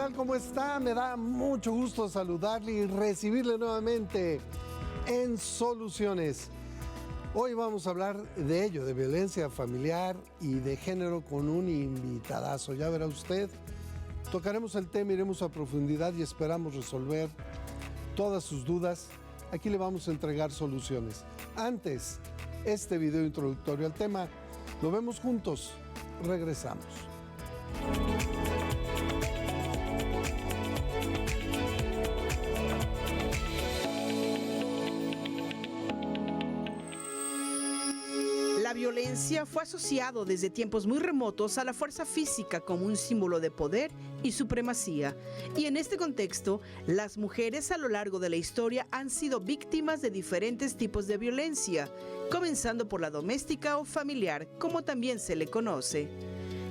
tal? ¿Cómo está? Me da mucho gusto saludarle y recibirle nuevamente en Soluciones. Hoy vamos a hablar de ello, de violencia familiar y de género con un invitadazo. Ya verá usted, tocaremos el tema, iremos a profundidad y esperamos resolver todas sus dudas. Aquí le vamos a entregar soluciones. Antes, este video introductorio al tema, lo vemos juntos. Regresamos. La violencia fue asociado desde tiempos muy remotos a la fuerza física como un símbolo de poder y supremacía. Y en este contexto, las mujeres a lo largo de la historia han sido víctimas de diferentes tipos de violencia, comenzando por la doméstica o familiar, como también se le conoce.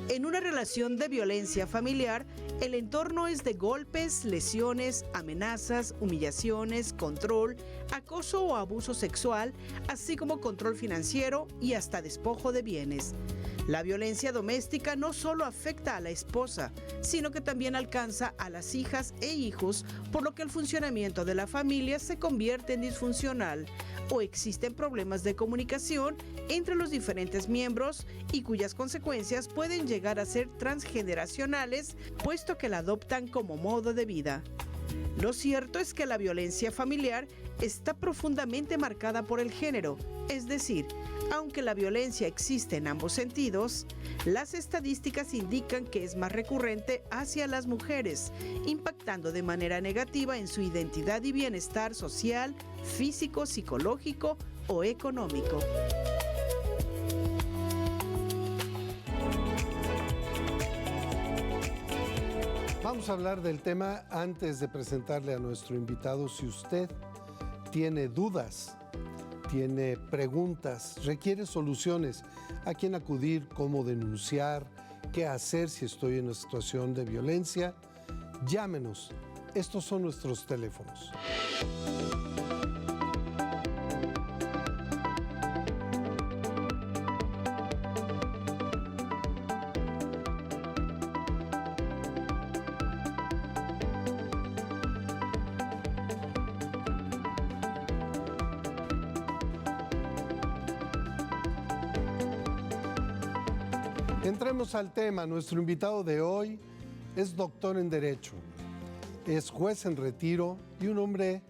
En una relación de violencia familiar, el entorno es de golpes, lesiones, amenazas, humillaciones, control, acoso o abuso sexual, así como control financiero y hasta despojo de bienes. La violencia doméstica no solo afecta a la esposa, sino que también alcanza a las hijas e hijos, por lo que el funcionamiento de la familia se convierte en disfuncional o existen problemas de comunicación entre los diferentes miembros y cuyas consecuencias pueden llegar a ser transgeneracionales, puesto que la adoptan como modo de vida. Lo cierto es que la violencia familiar está profundamente marcada por el género, es decir, aunque la violencia existe en ambos sentidos, las estadísticas indican que es más recurrente hacia las mujeres, impactando de manera negativa en su identidad y bienestar social, físico, psicológico o económico. Vamos a hablar del tema antes de presentarle a nuestro invitado. Si usted tiene dudas, tiene preguntas, requiere soluciones, a quién acudir, cómo denunciar, qué hacer si estoy en una situación de violencia, llámenos. Estos son nuestros teléfonos. Entremos al tema. Nuestro invitado de hoy es doctor en Derecho, es juez en retiro y un hombre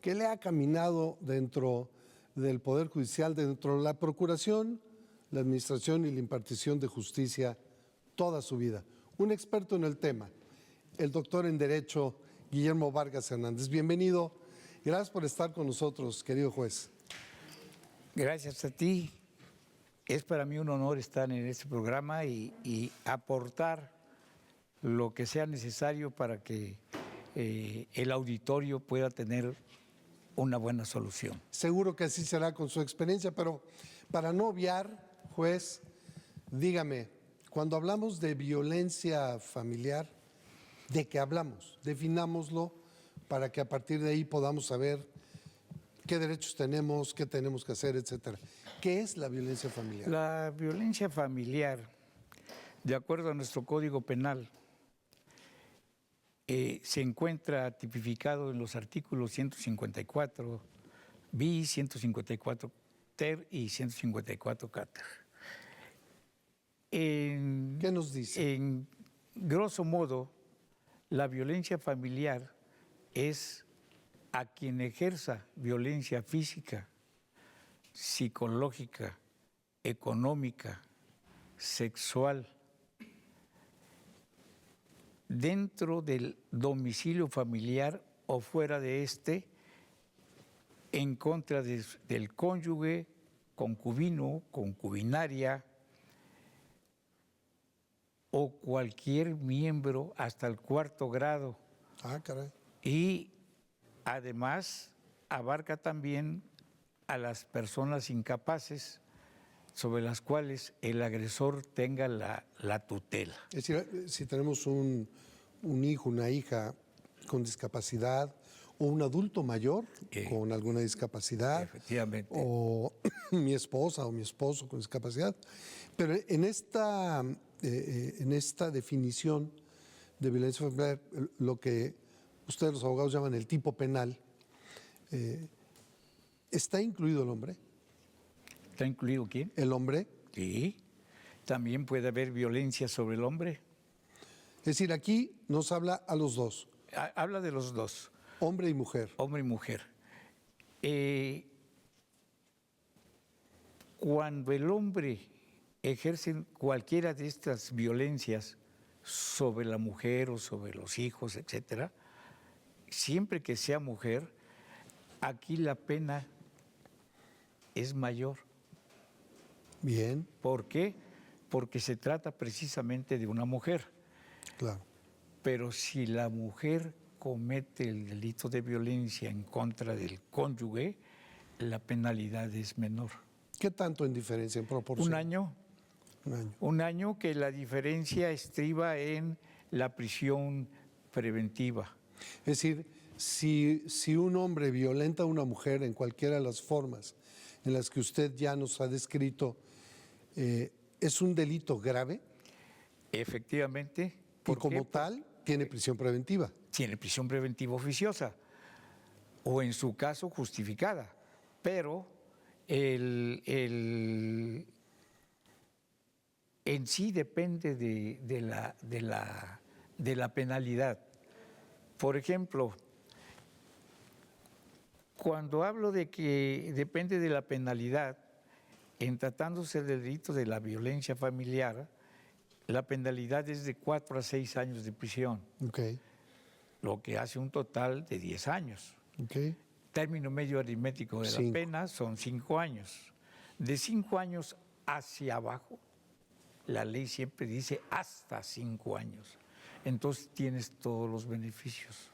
que le ha caminado dentro del Poder Judicial, dentro de la Procuración, la Administración y la impartición de justicia toda su vida. Un experto en el tema, el doctor en Derecho Guillermo Vargas Hernández. Bienvenido. Gracias por estar con nosotros, querido juez. Gracias a ti. Es para mí un honor estar en este programa y aportar lo que sea necesario para que el auditorio pueda tener una buena solución. Seguro que así será con su experiencia, pero para no obviar, juez, dígame, cuando hablamos de violencia familiar, ¿de qué hablamos? Definámoslo para que a partir de ahí podamos saber qué derechos tenemos, qué tenemos que hacer, etcétera. ¿Qué es la violencia familiar? La violencia familiar, de acuerdo a nuestro Código Penal, se encuentra tipificado en los artículos 154 bis, 154 ter y 154 cater. ¿Qué nos dice? En grosso modo, la violencia familiar es a quien ejerza violencia física, psicológica, económica, sexual, dentro del domicilio familiar o fuera de este, en contra del cónyuge, concubino, concubinaria o cualquier miembro hasta el 4º grado. Ah, caray. Y además abarca también a las personas incapaces sobre las cuales el agresor tenga la tutela. Es decir, si tenemos un hijo, una hija con discapacidad o un adulto mayor con alguna discapacidad, efectivamente, o mi esposa o mi esposo con discapacidad, pero en esta definición de violencia familiar, lo que ustedes los abogados llaman el tipo penal, ¿está incluido el hombre? ¿Está incluido quién? ¿El hombre? Sí. También puede haber violencia sobre el hombre. Es decir, aquí nos habla a los dos, Habla de los dos, hombre y mujer. hombre y mujer. Cuando el hombre ejerce cualquiera de estas violencias sobre la mujer o sobre los hijos, etcétera, siempre que sea mujer, aquí la pena es mayor. Bien, ¿Por qué? Porque se trata precisamente de una mujer. claro. Pero si la mujer comete el delito de violencia en contra del cónyuge, la penalidad es menor. ¿Qué tanto en diferencia, en proporción? 1 año. Un año. 1 año que la diferencia estriba en la prisión preventiva. Es decir, si un hombre violenta a una mujer en cualquiera de las formas en las que usted ya nos ha descrito, ¿es un delito grave? Efectivamente. Y ¿por como qué? tal, tiene prisión preventiva. Tiene prisión preventiva oficiosa o en su caso justificada, pero en sí depende de la penalidad. Por ejemplo, cuando hablo de que depende de la penalidad, en tratándose del delito de la violencia familiar, la penalidad es de 4 a 6 años de prisión, Ok, lo que hace un total de 10 años. ok. Término medio aritmético de la 5. pena son 5 años. De 5 años hacia abajo, la ley siempre dice hasta 5 años. Entonces tienes todos los beneficios.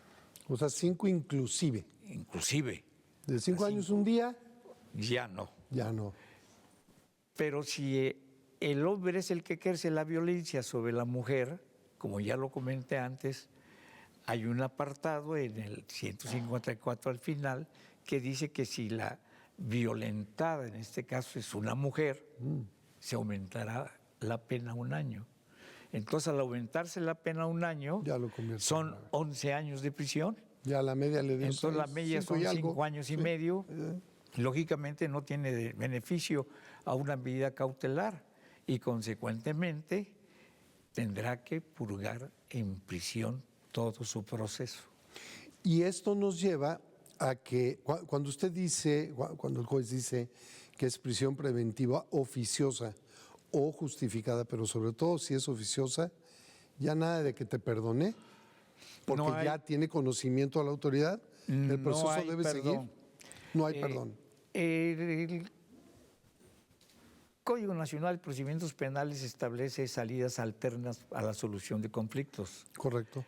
O sea, 5 inclusive. Inclusive, De 5 años un día, ya no. ya no. Pero si el hombre es el que ejerce la violencia sobre la mujer, como ya lo comenté antes, hay un apartado en el 154 al final que dice que si la violentada, en este caso es una mujer, se aumentará la pena 1 año. Entonces, al aumentarse la pena 1 año, Ya lo convierte son en 9. 11 años de prisión. Ya la media le dio Entonces, la 6, media 5 son y algo. 5 años y Sí. medio. Lógicamente, no tiene beneficio a una medida cautelar y, consecuentemente, tendrá que purgar en prisión todo su proceso. Y esto nos lleva a que cuando usted dice, cuando el juez dice que es prisión preventiva oficiosa o justificada, pero sobre todo si es oficiosa, ya nada de que te perdone, porque No hay- ya tiene conocimiento a la autoridad, el No proceso hay debe seguir. perdón. No hay perdón. El Código Nacional de Procedimientos Penales establece salidas alternas a la solución de conflictos. Correcto.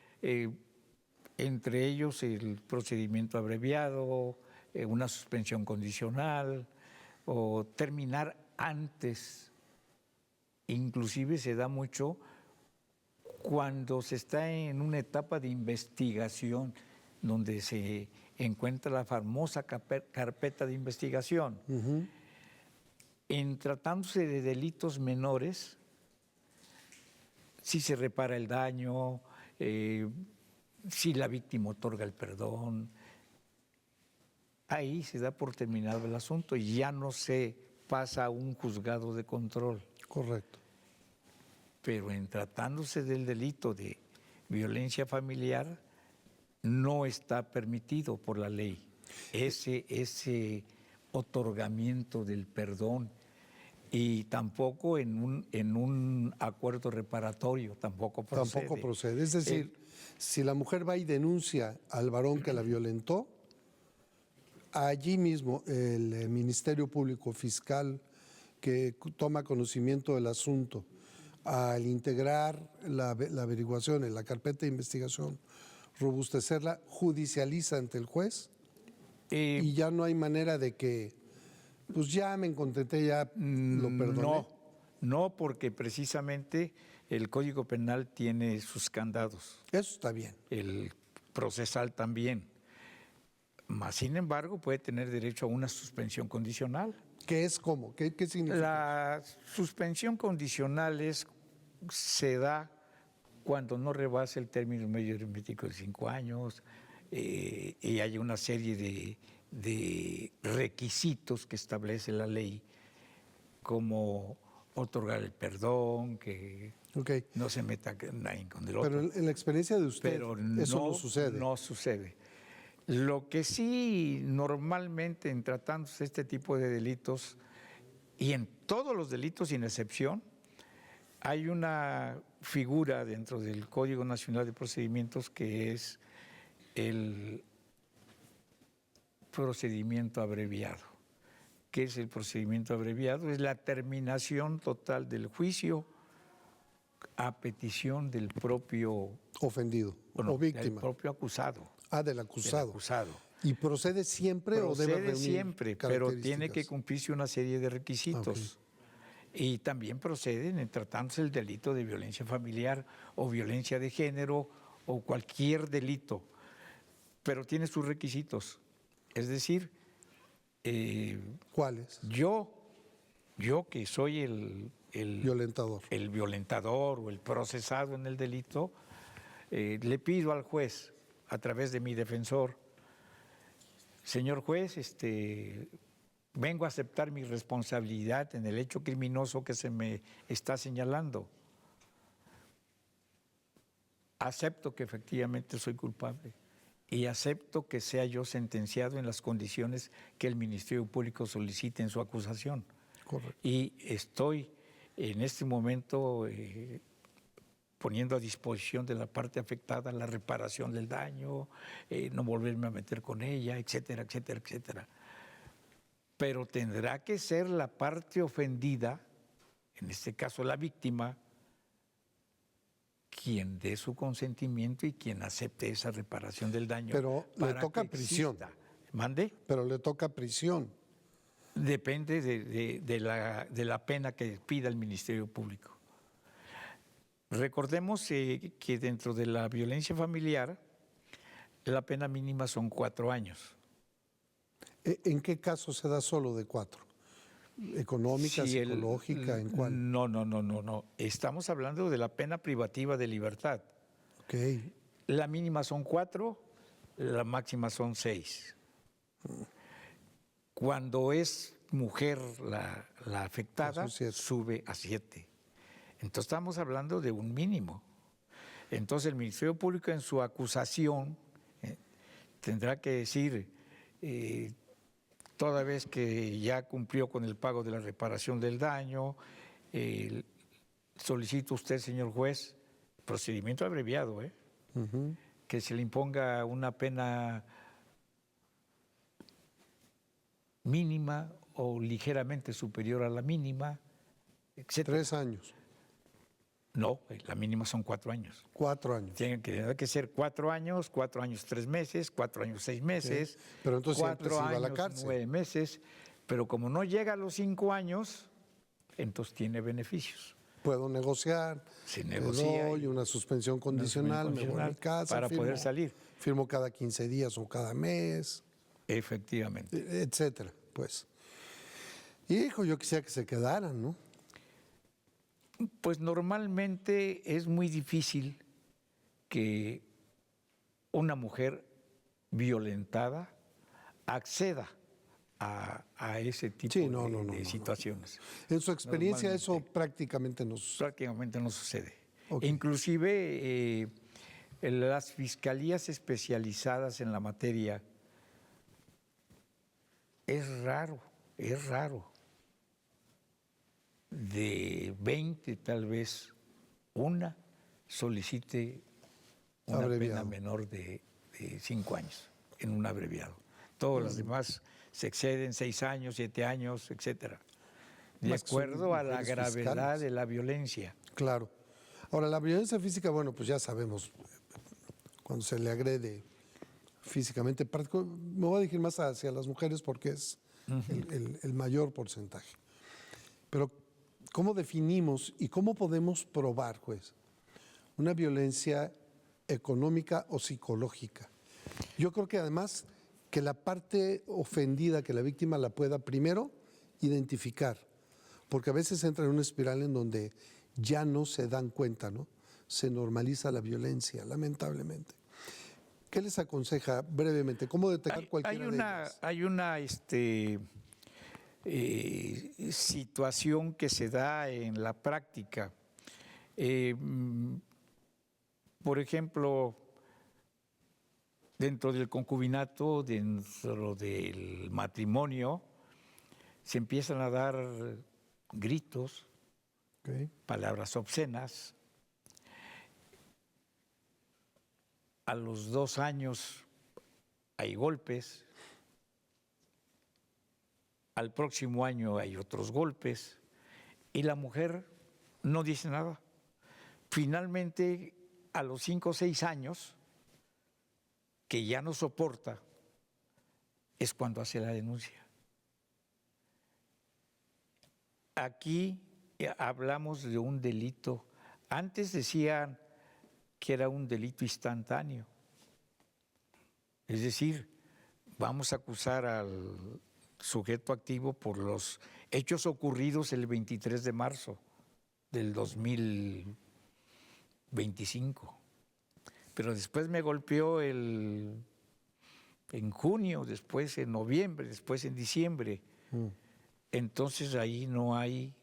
Entre ellos el procedimiento abreviado, una suspensión condicional o terminar antes. Inclusive se da mucho cuando se está en una etapa de investigación donde se encuentra la famosa carpeta de investigación. En tratándose de delitos menores, si se repara el daño, si la víctima otorga el perdón, ahí se da por terminado el asunto y ya no se pasa a un juzgado de control. Correcto. Pero en tratándose del delito de violencia familiar, no está permitido por la ley ese otorgamiento del perdón y tampoco en un acuerdo reparatorio, tampoco procede. Tampoco procede. Es decir, si la mujer va y denuncia al varón que la violentó, allí mismo el Ministerio Público Fiscal que toma conocimiento del asunto, al integrar la averiguación en la carpeta de investigación, robustecerla, judicializa ante el juez y ya no hay manera de que, pues ya me contenté, ya lo perdoné. No, porque precisamente el Código Penal tiene sus candados. Eso está bien. El procesal también. Mas, sin embargo, puede tener derecho a una suspensión condicional. ¿Qué es cómo? ¿Qué significa? La suspensión condicional se da cuando no rebase el término medio aritmético de 5 años, y hay una serie de requisitos que establece la ley, como otorgar el perdón, que no se meta nadie con el otro. Pero en la experiencia de usted, eso no sucede. No sucede. Lo que sí, normalmente en tratándose este tipo de delitos, y en todos los delitos sin excepción, hay una figura dentro del Código Nacional de Procedimientos que es el procedimiento abreviado. ¿Qué es el procedimiento abreviado? Es la terminación total del juicio a petición del propio ofendido o víctima. Del propio acusado. Del acusado. Del acusado. ¿Y procede siempre o debe reunir siempre, pero tiene que cumplirse una serie de requisitos. Y también proceden en tratándose el delito de violencia familiar o violencia de género o cualquier delito, pero tiene sus requisitos. Es decir, ¿cuáles? Yo que soy el violentador o el procesado en el delito, le pido al juez, a través de mi defensor: señor juez, vengo a aceptar mi responsabilidad en el hecho criminoso que se me está señalando. Acepto que efectivamente soy culpable y acepto que sea yo sentenciado en las condiciones que el Ministerio Público solicite en su acusación. Correcto. Y estoy en este momento poniendo a disposición de la parte afectada la reparación del daño, no volverme a meter con ella, etcétera, etcétera, etcétera. Pero tendrá que ser la parte ofendida, en este caso la víctima, quien dé su consentimiento y quien acepte esa reparación del daño. Pero le toca prisión. ¿Mande? Pero le toca prisión. Depende de la pena que pida el Ministerio Público. Recordemos que dentro de la violencia familiar, la pena mínima son 4 años. ¿En qué caso se da solo de 4? ¿Económica, psicológica? ¿En cuál? No. Estamos hablando de la pena privativa de libertad. Okay. La mínima son 4, la máxima son 6. Cuando es mujer la afectada, sube a 7. Entonces estamos hablando de un mínimo. Entonces el Ministerio Público en su acusación tendrá que decir, toda vez que ya cumplió con el pago de la reparación del daño, solicita usted, señor juez, procedimiento abreviado, que se le imponga una pena mínima o ligeramente superior a la mínima, etc. 3 años. No, la mínima son 4 años. 4 años. Tiene que ser 4 años, 4 años 3 meses, 4 años 6 meses. Sí. Pero entonces 4 años a la cárcel. 9 meses. Pero como no llega a los 5 años, entonces tiene beneficios. Puedo negociar. Se negocia. Doy una suspensión condicional, me voy a mi casa. Para poder salir. Firmo cada 15 días o cada mes. Efectivamente. Etcétera, pues. Hijo, yo quisiera que se quedaran, ¿no? Pues normalmente es muy difícil que una mujer violentada acceda a ese tipo de situaciones. En su experiencia eso prácticamente no sucede. Okay. Inclusive las fiscalías especializadas en la materia, es raro. De 20 tal vez una solicite una pena menor de 5 años en un abreviado. Todos los demás se exceden 6 años, 7 años, etcétera, de acuerdo a la gravedad de la violencia. Claro. Ahora, la violencia física, bueno, pues ya sabemos, cuando se le agrede físicamente, me voy a dirigir más hacia las mujeres porque es el mayor porcentaje. Pero ¿cómo definimos y cómo podemos probar, juez, una violencia económica o psicológica? Yo creo que además que la parte ofendida, que la víctima la pueda primero identificar, porque a veces entra en una espiral en donde ya no se dan cuenta, ¿no? se normaliza la violencia, lamentablemente. ¿Qué les aconseja brevemente? ¿Cómo detectar cualquiera de ellas? Hay una situación que se da en la práctica. Por ejemplo, dentro del concubinato, dentro del matrimonio, se empiezan a dar gritos, Okay. palabras obscenas. A los 2 años hay golpes. Al próximo año hay otros golpes. Y la mujer no dice nada. Finalmente, a los 5 o 6 años, que ya no soporta, es cuando hace la denuncia. Aquí hablamos de un delito. Antes decían que era un delito instantáneo. Es decir, vamos a acusar al sujeto activo por los hechos ocurridos el 23 de marzo del 2025. Pero después me golpeó en junio, después en noviembre, después en diciembre. Entonces ahí no hay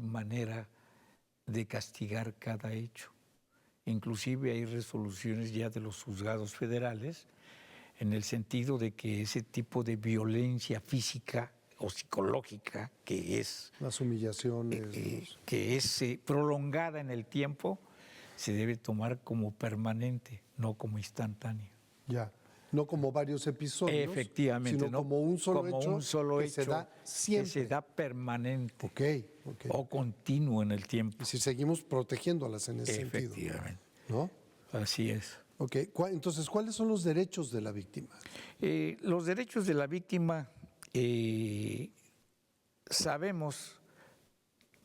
manera de castigar cada hecho. Inclusive hay resoluciones ya de los juzgados federales en el sentido de que ese tipo de violencia física o psicológica que es las humillaciones, que es prolongada en el tiempo, se debe tomar como permanente, no como instantánea. Ya, no como varios episodios, efectivamente, sino no, como un solo como hecho, un solo que hecho se da siempre. que se da permanente Ok. o continuo en el tiempo. Y si seguimos protegiéndolas en ese sentido. Efectivamente. ¿No? Así es. Ok, entonces, ¿cuáles son los derechos de la víctima? Los derechos de la víctima, sabemos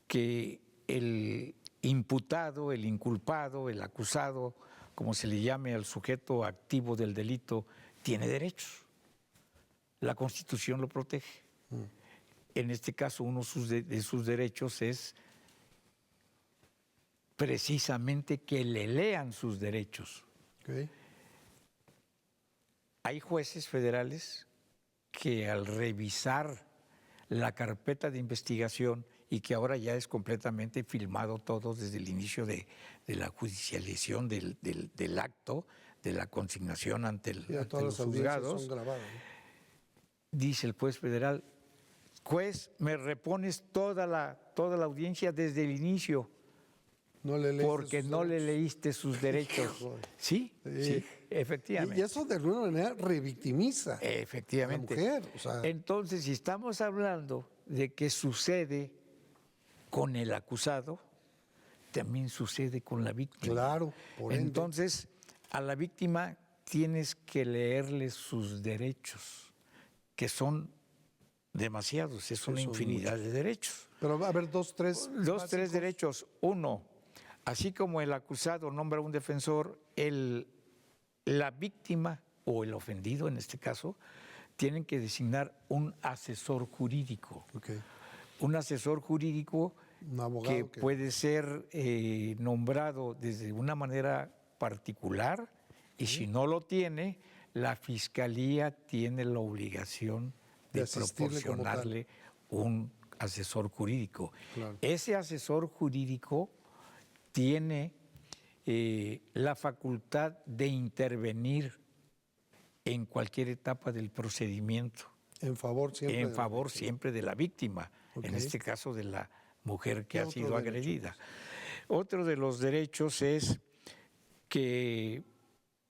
que el imputado, el inculpado, el acusado, como se le llame al sujeto activo del delito, tiene derechos. La Constitución lo protege. En este caso, uno de sus derechos es precisamente que le lean sus derechos. Okay. Hay jueces federales que al revisar la carpeta de investigación y que ahora ya es completamente filmado todo desde el inicio de la judicialización del acto, de la consignación ante los juzgados, son grabadas, ¿no? Dice el juez federal: juez, me repones toda la audiencia desde el inicio. No le porque no le leíste sus derechos. Sí, efectivamente. Y eso de alguna manera revictimiza efectivamente a la mujer. O sea, entonces, si estamos hablando de que sucede con el acusado, también sucede con la víctima. Claro, por ende. Entonces, a la víctima tienes que leerle sus derechos, que son demasiados, es una infinidad de derechos. Pero va a haber dos, tres derechos. Uno, así como el acusado nombra un defensor, la víctima o el ofendido, en este caso, tienen que designar un asesor jurídico. Okay. Un asesor jurídico que puede ser nombrado desde una manera particular y si no lo tiene, la Fiscalía tiene la obligación de proporcionarle un asesor jurídico. Claro. Ese asesor jurídico tiene la facultad de intervenir en cualquier etapa del procedimiento. En favor siempre de la víctima, okay. En este caso de la mujer que ha sido agredida. Otro de los derechos es que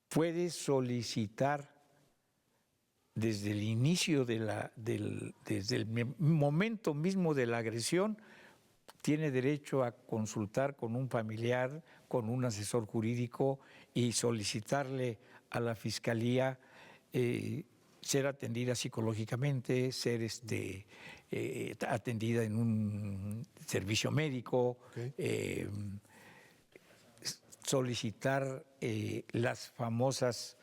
puede solicitar desde el inicio desde el momento mismo de la agresión, tiene derecho a consultar con un familiar, con un asesor jurídico y solicitarle a la Fiscalía ser atendida psicológicamente, ser atendida en un servicio médico, okay. Solicitar las famosas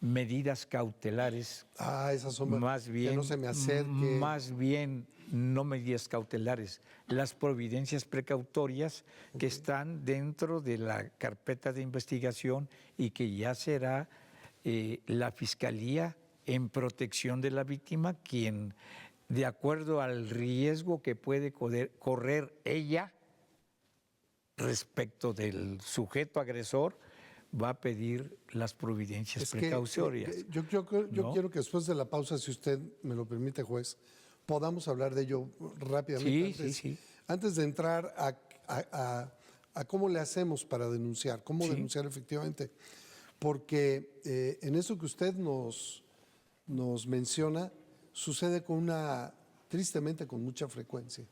medidas cautelares. Esas son Más bien, que no se me acerque. Más bien, no medidas cautelares, las providencias precautorias que están dentro de la carpeta de investigación y que ya será la Fiscalía en protección de la víctima quien, de acuerdo al riesgo que puede correr ella respecto del sujeto agresor, va a pedir las providencias precautorias. Yo quiero que después de la pausa, si usted me lo permite, juez, podamos hablar de ello rápidamente. Sí. Antes de entrar a cómo le hacemos para denunciar, cómo denunciar efectivamente. Porque en eso que usted nos menciona, sucede tristemente con mucha frecuencia,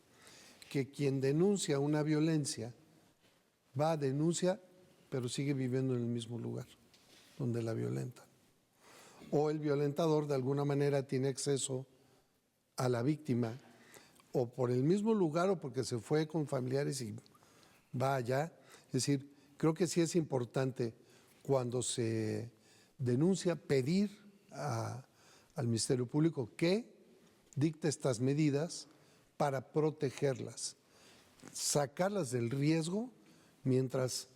que quien denuncia una violencia va a denuncia, pero sigue viviendo en el mismo lugar donde la violentan. O el violentador de alguna manera tiene acceso a la víctima, o por el mismo lugar o porque se fue con familiares y va allá. Es decir, creo que sí es importante cuando se denuncia pedir al Ministerio Público que dicte estas medidas para protegerlas, sacarlas del riesgo mientras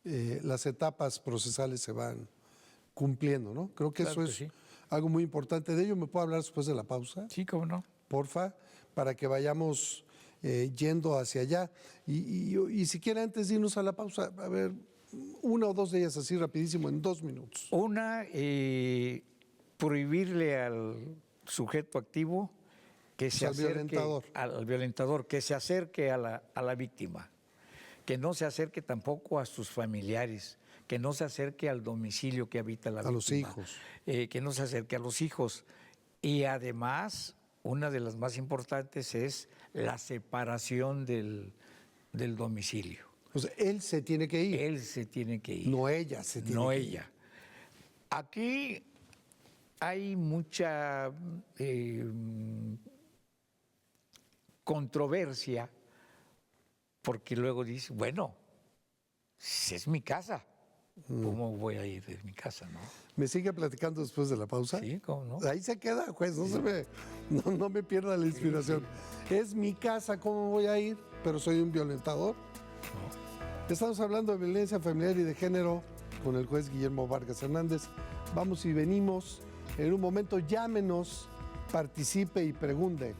las etapas procesales se van cumpliendo, ¿no? Creo que Claro eso que es algo muy importante. ¿De ello me puedo hablar después de la pausa? Sí, cómo no. Porfa, para que vayamos yendo hacia allá. Y si quiere, antes de irnos a la pausa, a ver, una o dos de ellas así rapidísimo, en 2 minutos. Una, prohibirle al sujeto activo que se acerque al violentador, que se acerque a la víctima, que no se acerque tampoco a sus familiares, que no se acerque al domicilio que habita la víctima. A los hijos. Que no se acerque a los hijos. Y además, una de las más importantes es la separación del domicilio. O sea, él se tiene que ir. Él se tiene que ir. No ella se tiene que ir. No ella. Aquí hay mucha controversia, porque luego dice, bueno, si es mi casa, ¿cómo voy a ir de mi casa, no? ¿Me sigue platicando después de la pausa? Sí, ¿cómo no? Ahí se queda, juez, no me pierda la inspiración. Es mi casa, ¿cómo voy a ir? Pero soy un violentador. No. Estamos hablando de violencia familiar y de género con el juez Guillermo Vargas Hernández. Vamos y venimos. En un momento llámenos, participe y pregunte.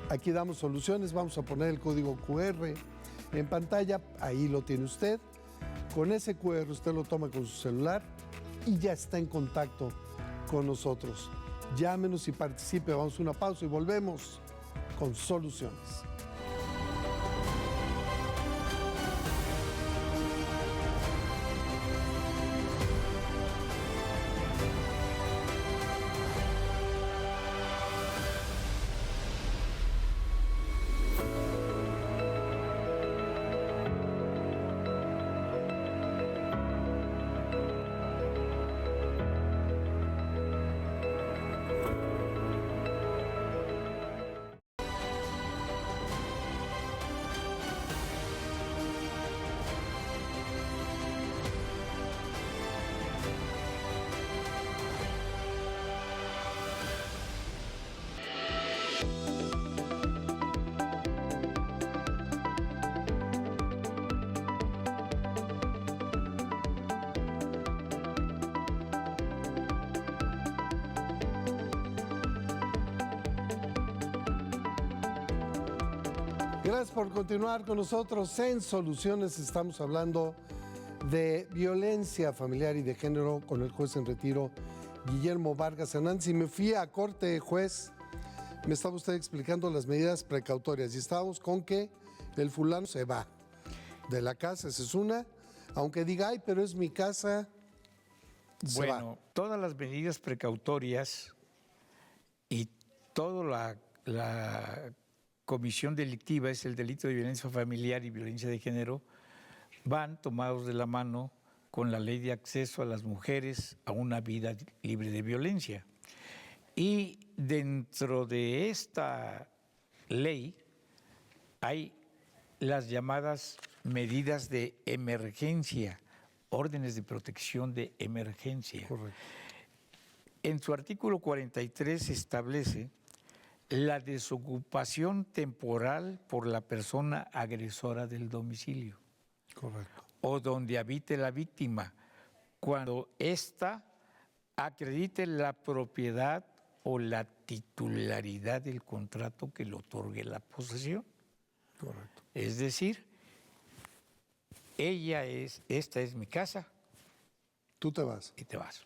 Aquí damos soluciones, vamos a poner el código QR en pantalla, ahí lo tiene usted. Con ese QR usted lo toma con su celular y ya está en contacto con nosotros. Llámenos y participe, vamos a una pausa y volvemos con soluciones. Gracias por continuar con nosotros en Soluciones. Estamos hablando de violencia familiar y de género con el juez en retiro, Guillermo Vargas Hernández. Y me fui a corte, juez, me estaba usted explicando las medidas precautorias y estábamos con que el fulano se va de la casa, esa es una, aunque diga, ay, pero es mi casa, se va. Bueno, todas las medidas precautorias y toda la comisión delictiva, es el delito de violencia familiar y violencia de género, van tomados de la mano con la ley de acceso a las mujeres a una vida libre de violencia. Y dentro de esta ley hay las llamadas medidas de emergencia, órdenes de protección de emergencia. Correcto. En su artículo 43 establece la desocupación temporal por la persona agresora del domicilio. Correcto. O donde habite la víctima, cuando ésta acredite la propiedad o la titularidad del contrato que le otorgue la posesión. Correcto. Es decir, esta es mi casa Tú te vas. y te vas.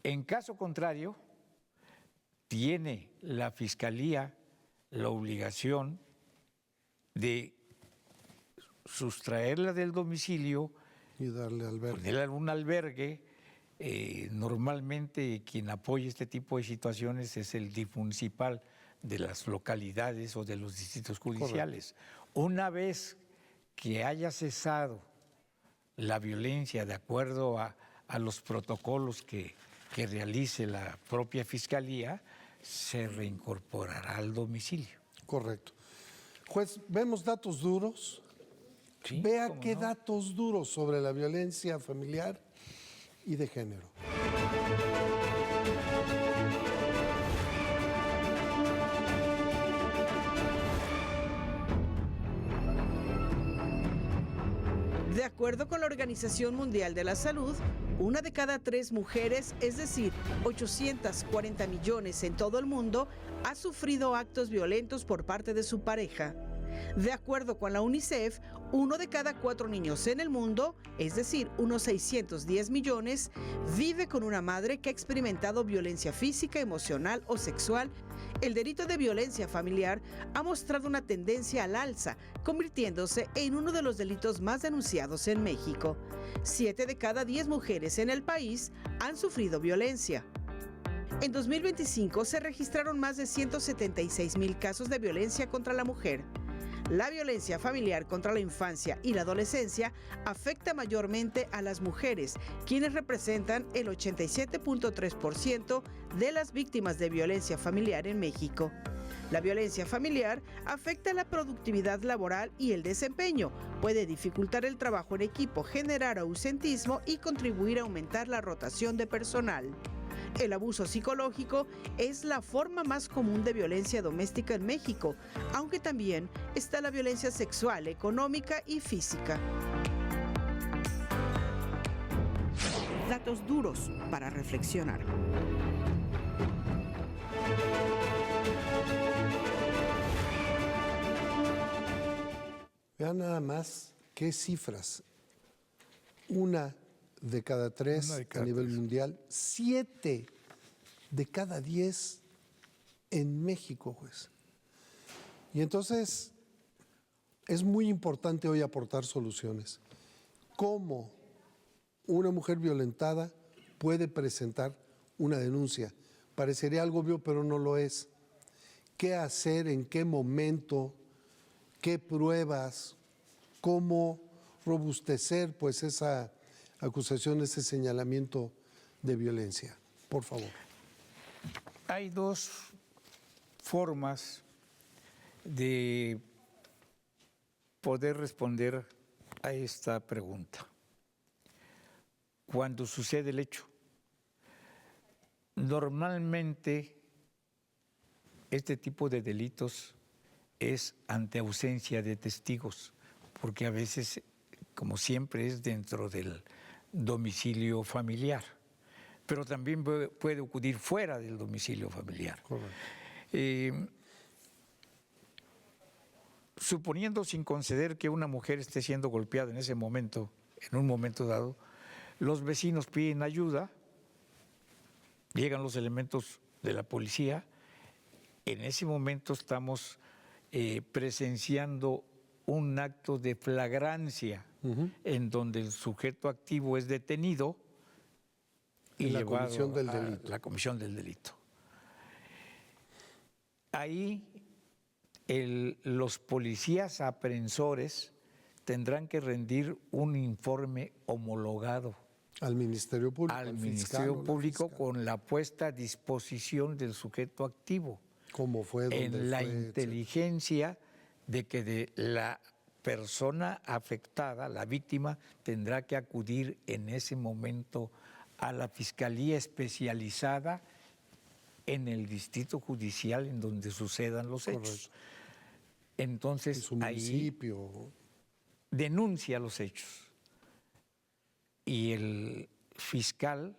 En caso contrario, tiene la Fiscalía la obligación de sustraerla del domicilio, Y darle albergue. ponerla en un albergue. Normalmente quien apoya este tipo de situaciones es el DIF municipal de las localidades o de los distritos judiciales. Una vez que haya cesado la violencia de acuerdo a los protocolos que realice la propia Fiscalía, se reincorporará al domicilio. Correcto. Juez, vemos datos duros. Sí, Vea ¿cómo qué no? datos duros sobre la violencia familiar y de género. De acuerdo con la Organización Mundial de la Salud, 1 de cada 3 mujeres, es decir, 840 millones en todo el mundo, ha sufrido actos violentos por parte de su pareja. De acuerdo con la UNICEF, 1 de cada 4 niños en el mundo, es decir, unos 610 millones, vive con una madre que ha experimentado violencia física, emocional o sexual. El delito de violencia familiar ha mostrado una tendencia al alza, convirtiéndose en uno de los delitos más denunciados en México. 7 de cada 10 mujeres en el país han sufrido violencia. En 2025 se registraron más de 176,000 casos de violencia contra la mujer. La violencia familiar contra la infancia y la adolescencia afecta mayormente a las mujeres, quienes representan el 87.3% de las víctimas de violencia familiar en México. La violencia familiar afecta la productividad laboral y el desempeño, puede dificultar el trabajo en equipo, generar ausentismo y contribuir a aumentar la rotación de personal. El abuso psicológico es la forma más común de violencia doméstica en México, aunque también está la violencia sexual, económica y física. Datos duros para reflexionar. Vean nada más qué cifras. 1 de cada 3 Una de cada a nivel 3. mundial, 7 de cada 10 en México, juez. Y entonces es muy importante hoy aportar soluciones. ¿Cómo una mujer violentada puede presentar una denuncia? Parecería algo obvio, pero no lo es. ¿Qué hacer? ¿En qué momento? ¿Qué pruebas? ¿Cómo robustecer pues esa acusación, ese señalamiento de violencia? Por favor. Hay dos formas de poder responder a esta pregunta. Cuando sucede el hecho, normalmente este tipo de delitos es ante ausencia de testigos, porque a veces, como siempre, es dentro del domicilio familiar, pero también puede ocurrir fuera del domicilio familiar. Correcto. Suponiendo, sin conceder, que una mujer esté siendo golpeada en ese momento, en un momento dado, los vecinos piden ayuda, llegan los elementos de la policía, en ese momento estamos presenciando un acto de flagrancia en donde el sujeto activo es detenido y En la llevado comisión del a delito. la comisión del delito. Ahí los policías aprensores tendrán que rendir un informe homologado Al Ministerio Público. al fiscal Ministerio o la Público fiscal. con la puesta a disposición del sujeto activo ¿Cómo fue? ¿Dónde en la fue? Etcétera. inteligencia de que de la persona afectada, la víctima, tendrá que acudir en ese momento a la Fiscalía Especializada en el distrito judicial en donde sucedan los hechos. En Entonces, su ahí municipio. denuncia los hechos y el fiscal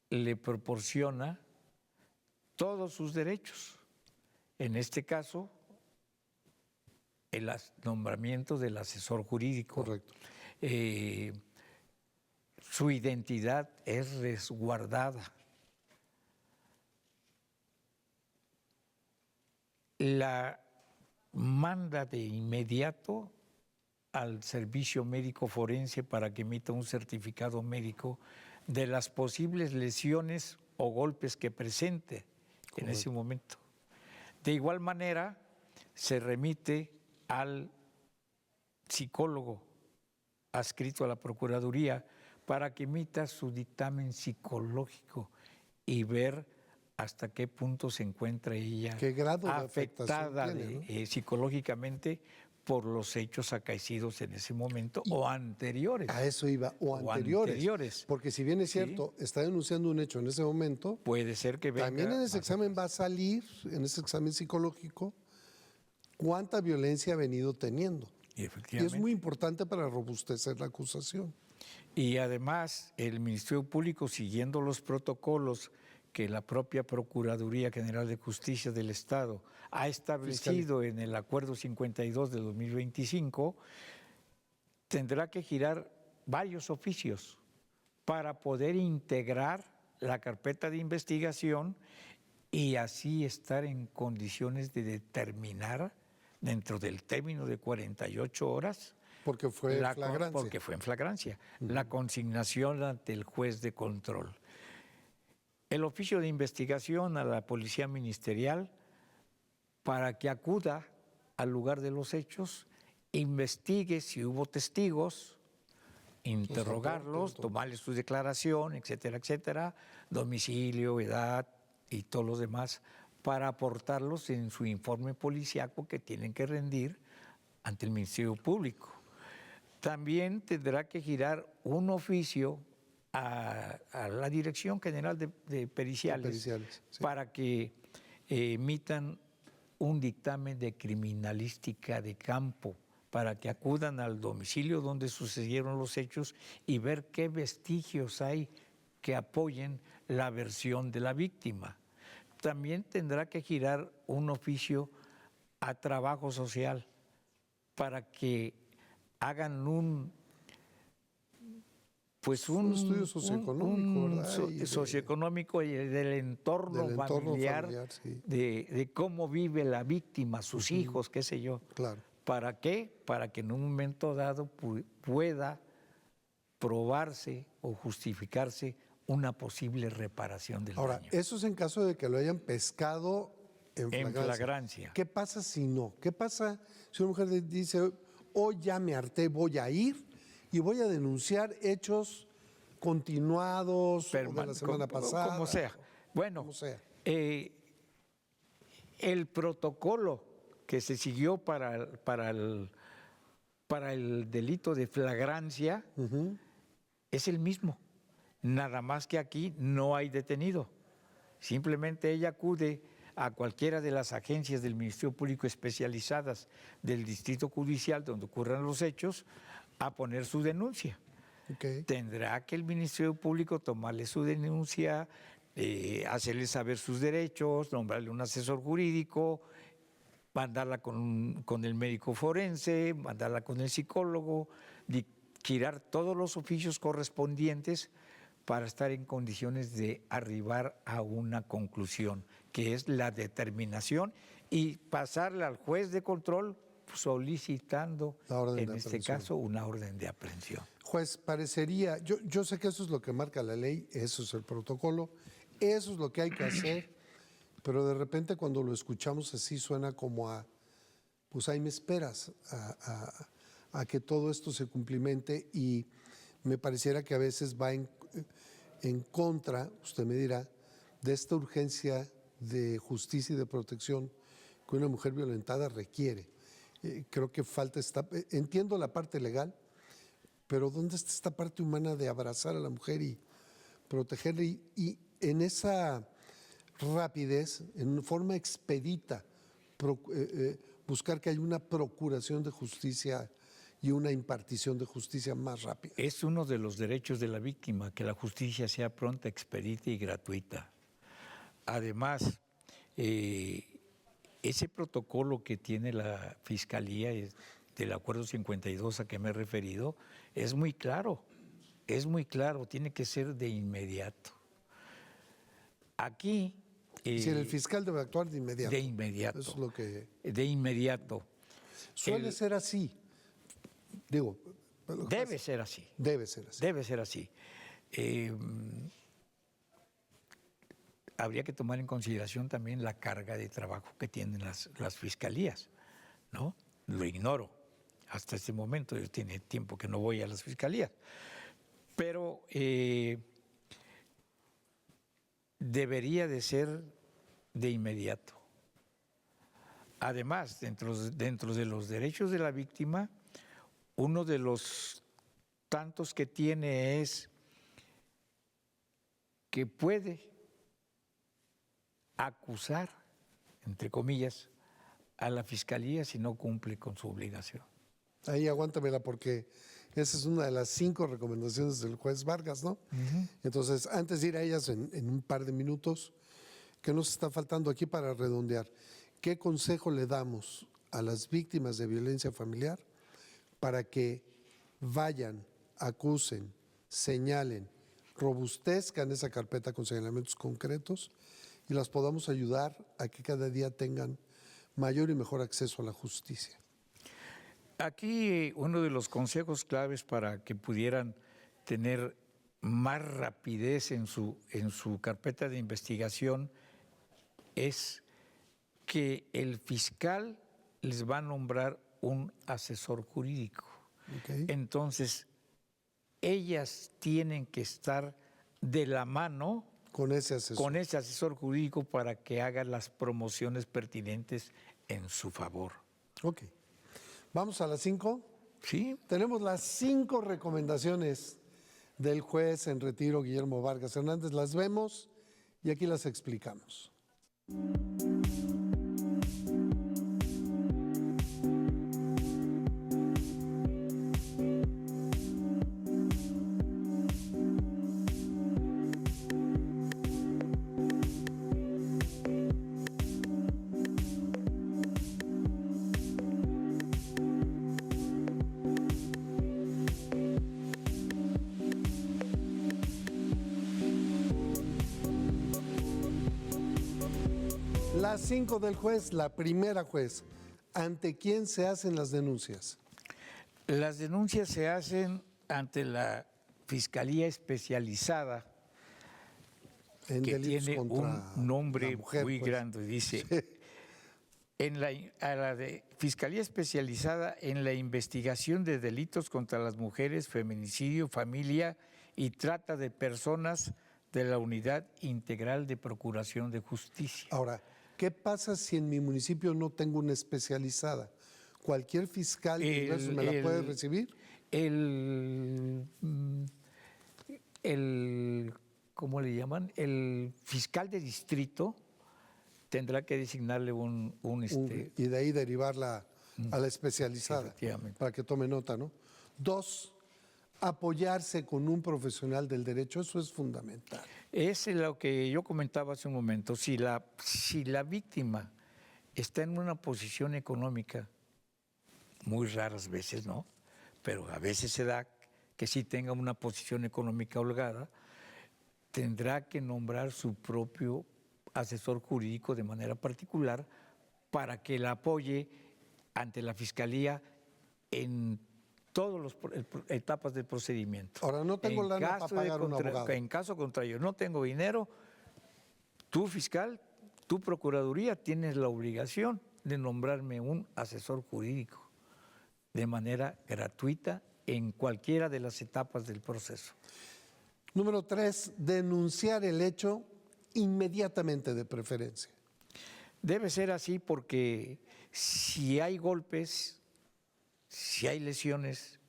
le proporciona todos sus derechos. En este caso, el nombramiento del asesor jurídico. Correcto. Su identidad es resguardada. La manda de inmediato al servicio médico forense para que emita un certificado médico de las posibles lesiones o golpes que presente en ese momento. De igual manera, se remite al psicólogo adscrito a la Procuraduría para que emita su dictamen psicológico y ver hasta qué punto se encuentra ella ¿Qué grado de afectada afectación tiene, psicológicamente por los hechos acaecidos en ese momento o anteriores. A eso iba, o anteriores. Porque si bien es cierto, está denunciando un hecho en ese momento, puede ser que venga. También en ese examen va a salir, en ese examen psicológico, cuánta violencia ha venido teniendo. Y es muy importante para robustecer la acusación. Y además, el Ministerio Público, siguiendo los protocolos que la propia Procuraduría General de Justicia del Estado ha establecido en el Acuerdo 52 de 2025, tendrá que girar varios oficios para poder integrar la carpeta de investigación y así estar en condiciones de determinar dentro del término de 48 horas. Porque fue flagrancia. Porque fue en flagrancia. La consignación ante el juez de control. El oficio de investigación a la Policía Ministerial para que acuda al lugar de los hechos, investigue si hubo testigos, interrogarlos, tomarles su declaración, etcétera, etcétera, domicilio, edad y todos los demás, para aportarlos en su informe policiaco que tienen que rendir ante el Ministerio Público. También tendrá que girar un oficio a la Dirección General de Periciales, sí. Para que emitan un dictamen de criminalística de campo, para que acudan al domicilio donde sucedieron los hechos y ver qué vestigios hay que apoyen la versión de la víctima. También tendrá que girar un oficio a trabajo social para que hagan un estudio socioeconómico, ¿verdad? Socioeconómico y del entorno familiar, sí. de cómo vive la víctima, sus hijos, qué sé yo. Claro. ¿Para qué? Para que en un momento dado pueda probarse o justificarse una posible reparación del Ahora, daño. eso es en caso de que lo hayan pescado en flagrancia. ¿Qué pasa si no? ¿Qué pasa si una mujer dice, hoy ya me harté, voy a ir y voy a denunciar hechos continuados o de la semana pasada? Como sea. Bueno, como sea. El protocolo que se siguió para el delito de flagrancia es el mismo. Nada más que aquí no hay detenido. Simplemente ella acude a cualquiera de las agencias del Ministerio Público especializadas del Distrito Judicial donde ocurran los hechos a poner su denuncia. Okay. Tendrá que el Ministerio Público tomarle su denuncia, hacerle saber sus derechos, nombrarle un asesor jurídico, mandarla con el médico forense, mandarla con el psicólogo, girar todos los oficios correspondientes para estar en condiciones de arribar a una conclusión, que es la determinación, y pasarle al juez de control solicitando, en este caso, una orden de aprehensión. Juez, parecería, yo sé que eso es lo que marca la ley, eso es el protocolo, eso es lo que hay que hacer, pero de repente cuando lo escuchamos así suena como a, pues ahí me esperas, a que todo esto se cumplimente, y me pareciera que a veces va en contra, usted me dirá, de esta urgencia de justicia y de protección que una mujer violentada requiere. Creo que falta entiendo la parte legal, pero ¿dónde está esta parte humana de abrazar a la mujer y protegerle y en esa rapidez, en forma expedita, buscar que haya una procuración de justicia y una impartición de justicia más rápida. Es uno de los derechos de la víctima, que la justicia sea pronta, expedita y gratuita. Además, ese protocolo que tiene la Fiscalía del Acuerdo 52 a que me he referido es muy claro, tiene que ser de inmediato. Aquí... Si el fiscal debe actuar de inmediato. De inmediato. Eso es lo que... De inmediato. Suele ser así. Digo... Debe ser así. Debe ser así. Debe ser así. Habría que tomar en consideración también la carga de trabajo que tienen las fiscalías, ¿no? Lo ignoro hasta este momento, yo tiene tiempo que no voy a las fiscalías, pero debería de ser de inmediato. Además, dentro de los derechos de la víctima, uno de los tantos que tiene es que puede acusar, entre comillas, a la Fiscalía si no cumple con su obligación. Ahí aguántamela porque esa es una de las 5 recomendaciones del juez Vargas, ¿no? Entonces, antes de ir a ellas en un par de minutos, ¿qué nos está faltando aquí para redondear? ¿Qué consejo le damos a las víctimas de violencia familiar para que vayan, acusen, señalen, robustezcan esa carpeta con señalamientos concretos y las podamos ayudar a que cada día tengan mayor y mejor acceso a la justicia? Aquí uno de los consejos claves para que pudieran tener más rapidez en su carpeta de investigación es que el fiscal les va a nombrar un asesor jurídico. Okay. Entonces, ellas tienen que estar de la mano con ese asesor jurídico para que haga las promociones pertinentes en su favor. Ok. ¿Vamos a las 5? Sí. Tenemos las 5 recomendaciones del juez en retiro Guillermo Vargas Hernández. Las vemos y aquí las explicamos. Las 5 del juez, la primera juez. ¿Ante quién se hacen las denuncias? Las denuncias se hacen ante la Fiscalía Especializada, En que delitos tiene contra un nombre la mujer, muy pues. grande. Dice, Sí. a la de Fiscalía Especializada en la investigación de delitos contra las mujeres, feminicidio, familia y trata de personas de la Unidad Integral de Procuración de Justicia. Ahora, ¿qué pasa si en mi municipio no tengo una especializada? ¿Cualquier fiscal de ingresos me la puede recibir? ¿Cómo le llaman? El fiscal de distrito tendrá que designarle Y de ahí derivarla a la especializada, efectivamente, para que tome nota, ¿no? 2, apoyarse con un profesional del derecho, eso es fundamental. Es lo que yo comentaba hace un momento. Si la víctima está en una posición económica, muy raras veces, ¿no? Pero a veces se da que sí tenga una posición económica holgada, tendrá que nombrar su propio asesor jurídico de manera particular para que la apoye ante la Fiscalía en todas las etapas del procedimiento. Ahora, no tengo lana para pagar un abogado. En caso contrario, no tengo dinero, tu fiscal, tu procuraduría, tienes la obligación de nombrarme un asesor jurídico de manera gratuita en cualquiera de las etapas del proceso. Número 3, denunciar el hecho inmediatamente, de preferencia. Debe ser así porque si hay golpes, si hay lesiones,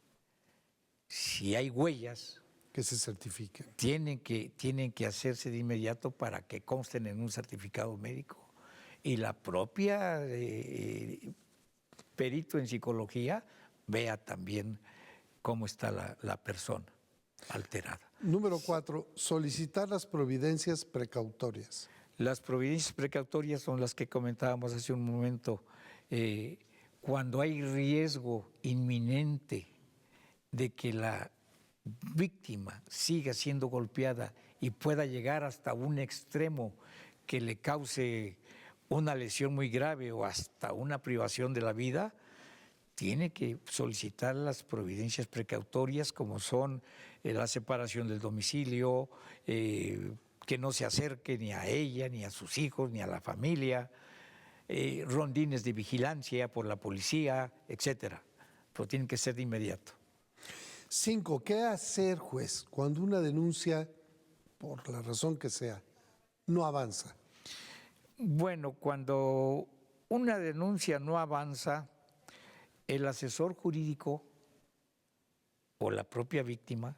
si hay huellas, que se certifiquen. Tienen que hacerse de inmediato para que consten en un certificado médico. Y la propia perito en psicología vea también cómo está la persona alterada. Número 4, solicitar las providencias precautorias. Las providencias precautorias son las que comentábamos hace un momento. Cuando hay riesgo inminente de que la víctima siga siendo golpeada y pueda llegar hasta un extremo que le cause una lesión muy grave o hasta una privación de la vida, tiene que solicitar las providencias precautorias, como son la separación del domicilio, que no se acerque ni a ella, ni a sus hijos, ni a la familia, rondines de vigilancia por la policía, etcétera. Pero tienen que ser de inmediato. 5, ¿qué hacer, juez, cuando una denuncia, por la razón que sea, no avanza? Bueno, cuando una denuncia no avanza, el asesor jurídico o la propia víctima,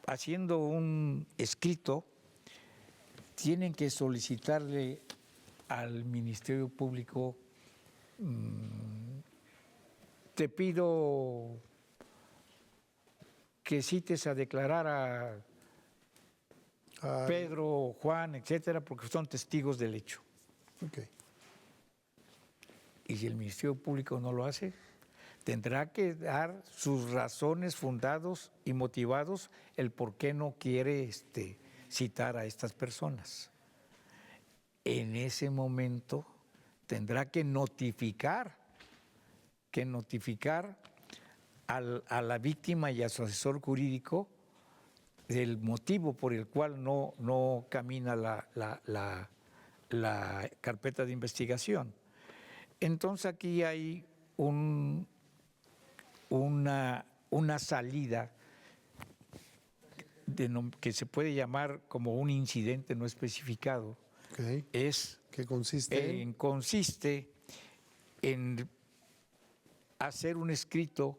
haciendo un escrito, tienen que solicitarle al Ministerio Público, te pido que cites a declarar a Pedro, Juan, etcétera, porque son testigos del hecho. Okay. Y si el Ministerio Público no lo hace, tendrá que dar sus razones fundados y motivados el por qué no quiere citar a estas personas. En ese momento tendrá que notificar a la víctima y a su asesor jurídico del motivo por el cual no camina la carpeta de investigación. Entonces aquí hay una salida que se puede llamar como un incidente no especificado. Okay. ¿Qué consiste? Consiste en hacer un escrito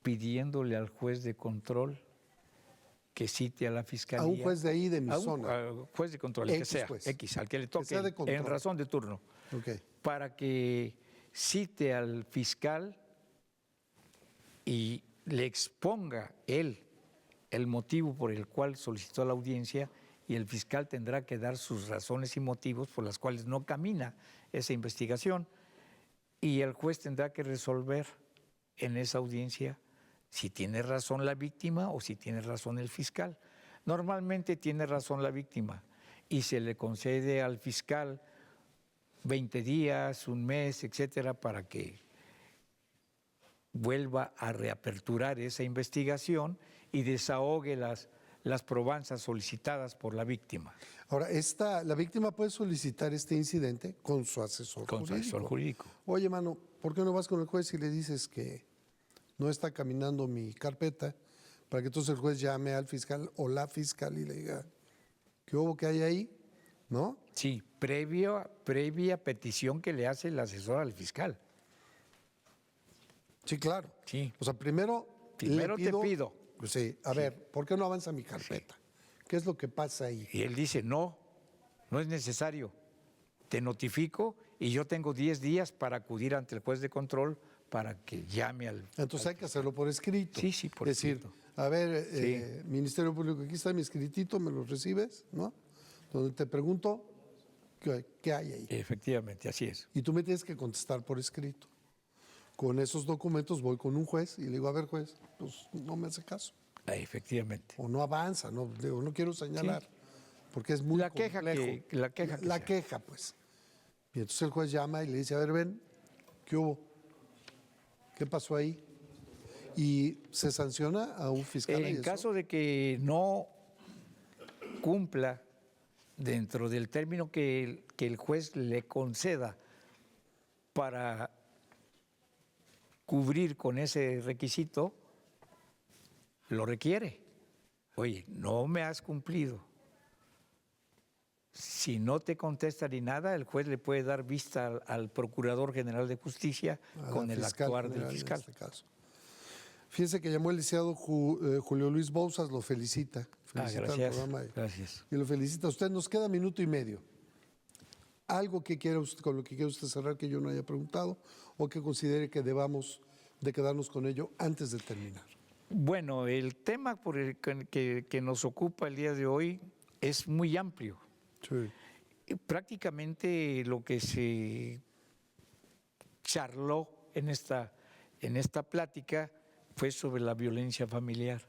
pidiéndole al juez de control que cite a la fiscalía. A un juez de ahí de mi zona. A un juez de control, el que sea, juez. X, al que le toque, Que en razón de turno. Okay. Para que cite al fiscal y le exponga él el motivo por el cual solicitó la audiencia, y el fiscal tendrá que dar sus razones y motivos por las cuales no camina esa investigación, y el juez tendrá que resolver en esa audiencia si tiene razón la víctima o si tiene razón el fiscal. Normalmente tiene razón la víctima y se le concede al fiscal 20 días, un mes, etcétera, para que vuelva a reaperturar esa investigación y desahogue las probanzas solicitadas por la víctima. Ahora, la víctima puede solicitar este incidente con su asesor jurídico. Con su asesor jurídico. Oye, mano, ¿por qué no vas con el juez y le dices que no está caminando mi carpeta, para que entonces el juez llame al fiscal o la fiscal y le diga qué hubo, que hay ahí, ¿no? Sí, previa petición que le hace el asesor al fiscal. Sí, claro. Sí. O sea, primero te pido. Sí, a ver, ¿por qué no avanza mi carpeta? Sí. ¿Qué es lo que pasa ahí? Y él dice, no es necesario. Te notifico y yo tengo 10 días para acudir ante el juez de control para que llame al... Entonces hay que hacerlo por escrito. Sí, por escrito. Es decir, a ver, Ministerio Público, aquí está mi escritito, ¿me lo recibes? ¿No? Donde te pregunto qué hay ahí. Efectivamente, así es. Y tú me tienes que contestar por escrito. Con esos documentos voy con un juez y le digo, a ver, juez, pues no me hace caso. Efectivamente. O no avanza, no quiero señalar, porque es muy la queja complejo. La queja, pues. Y entonces el juez llama y le dice, a ver, ven, ¿qué hubo? ¿Qué pasó ahí? Y se sanciona a un fiscal. En caso de que no cumpla dentro del término que el juez le conceda para cubrir con ese requisito, lo requiere. Oye, no me has cumplido. Si no te contesta ni nada, el juez le puede dar vista al Procurador General de Justicia con el actuar del fiscal. En este caso. Fíjese que llamó el licenciado Julio Luis Bouzas, lo felicita. Felicita al Gracias. programa Gracias. y lo felicita. Usted nos queda minuto y medio. Algo que quiera usted, con lo que quiera usted cerrar que yo no haya preguntado o que considere que debamos de quedarnos con ello antes de terminar. Bueno, el tema por el que nos ocupa el día de hoy es muy amplio. Sí. Prácticamente lo que se charló en esta plática fue sobre la violencia familiar.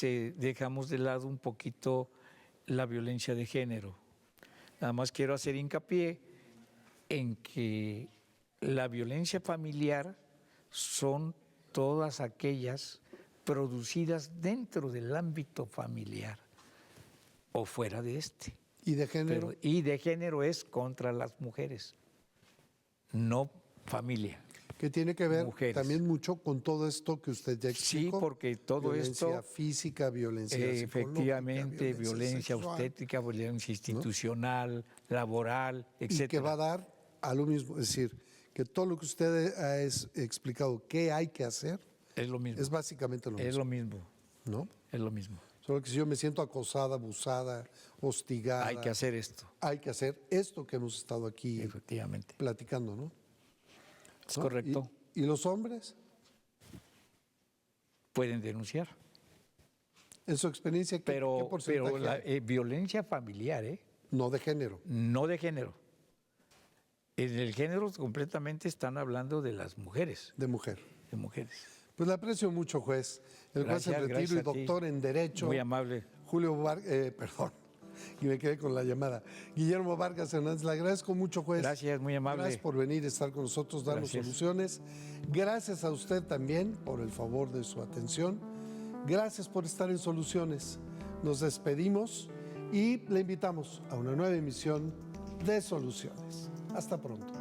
Dejamos de lado un poquito la violencia de género. Nada más quiero hacer hincapié en que la violencia familiar son todas aquellas producidas dentro del ámbito familiar o fuera de este. ¿Y de género? Y de género es contra las mujeres, no familia. Que tiene que ver Mujeres. también mucho con todo esto que usted ya explicó. Sí, porque todo violencia esto, física, violencia efectivamente, psicológica, violencia sexual, obstétrica, violencia institucional, laboral, etc. y que va a dar a lo mismo. Es decir, que todo lo que usted ha explicado que hay que hacer Es lo mismo. es básicamente lo Es mismo. lo mismo. ¿No? Es lo mismo. Solo que si yo me siento acosada, abusada, hostigada, Hay que hacer esto. hay que hacer esto que hemos estado aquí Efectivamente. platicando, ¿no? Es ¿No? correcto. ¿Y los hombres? Pueden denunciar. En su experiencia, ¿qué Pero porcentaje la hay? violencia familiar, No de género. no de género. En el género completamente están hablando de las mujeres, De mujer. de mujeres. Pues le aprecio mucho, juez. El juez en Gracias, retiro y gracias a ti. doctor en Derecho. Muy amable. Perdón, y me quedé con la llamada. Guillermo Vargas Hernández, le agradezco mucho, juez. Gracias, muy amable. Gracias por venir a estar con nosotros, darnos Gracias. soluciones. Gracias a usted también por el favor de su atención. Gracias por estar en Soluciones. Nos despedimos y le invitamos a una nueva emisión de Soluciones. Hasta pronto.